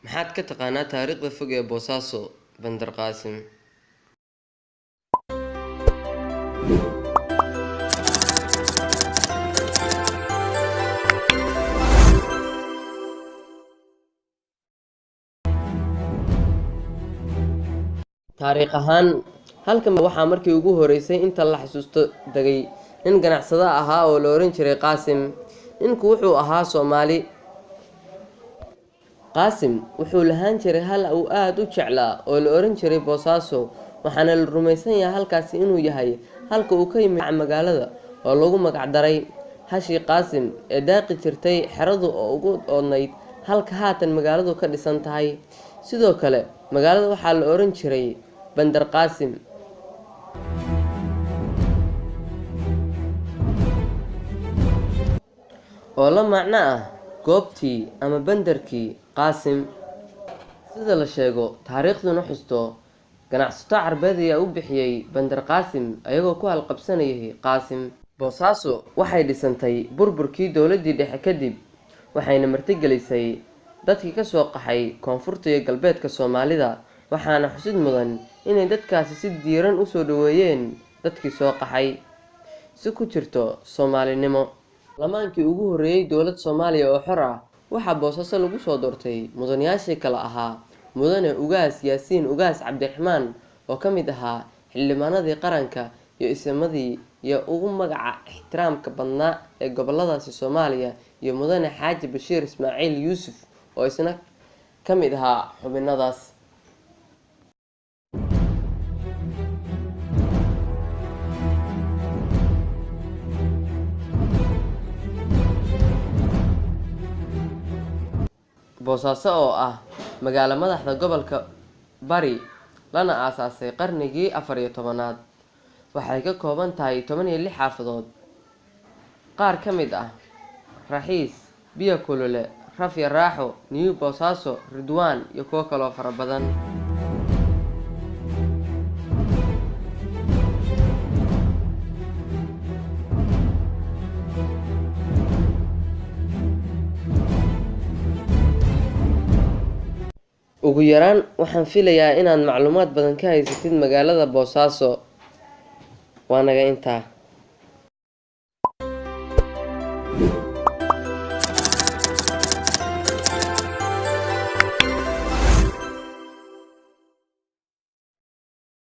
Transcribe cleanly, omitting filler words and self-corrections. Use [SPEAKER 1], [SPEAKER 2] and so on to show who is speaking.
[SPEAKER 1] maxaad ka taqaanaa taariikhda fog ee Boosaaso, Bandar Qaasim? taariikh ahaan halkan waxaa markii ugu horeysay inta la xasuusto degay nin ganacsada ahaa oo la oran jiray Qaasim. ninku wuxuu ahaa Soomaali. Qaasim wuxuu lahaan jiray hal uu aad u jeclaa oo la oran jiray Boosaaso, waxaana la rumaysan yahay halkaasi inuu yahay halka uu ka yimid magaalada oo lagu magac daray Hashi Qaasim ee daaqi jirtay xeradu oo ugu oodnayd halka haatan magaaladu ka dhisan tahay. sidoo kale magaalada waxaa la oran jiray Bandar Qaasim oo la macno ah goobtii ama bandarkii Qaasim. sida la sheego taariikhduna xusto ganacsato Carbeed ayaa u bixiyay Bandar Qaasim ayagoo ku halqabsanayay Qaasim. Boosaaso waxay dhisantay burburkii dowladii dhexe kadib, waxayna martigelisay dadkii ka soo qaxay koonfurta iyo galbeedka Soomaalida, waxaana xusid mudan inay dadkaasi si diiran u soo dhaweeyeen dadkii soo qaxay si ku jirto Soomaalinimo. Lamaankii ugu horeeyay dowlad Soomaaliya oo xor ah waxaa Boosaaso lagu soo doortay mudanayaashii kala ahaa mudane Ugaas Yaasiin Ugaas Cabdiraxmaan oo ka mid ahaa xildhibaanadii qaranka iyo ismadii iyo ugu magaca ixtiraamka badnaa ee goboladaasi Soomaaliya, iyo mudane Xaaji Bashiir Ismaaciil Yuusuf oo isna ka mid ahaa xubinadaas. Boosaaso oo ah magaalo madaxda gobolka Bari lana aasaasay qarnigii 14aad, waxay ka kooban tahay 16 xaafadood. qaar ka mid ah Raxiis, Biyo Kulule, Rafya Raaxo, New Boosaaso, Ridwaan iyo kuwo kaloo fara badan. ugu yaraan waxaan filayaa inaad macluumaad badan ka haysatid magaalada Boosaaso. waa naga intaa.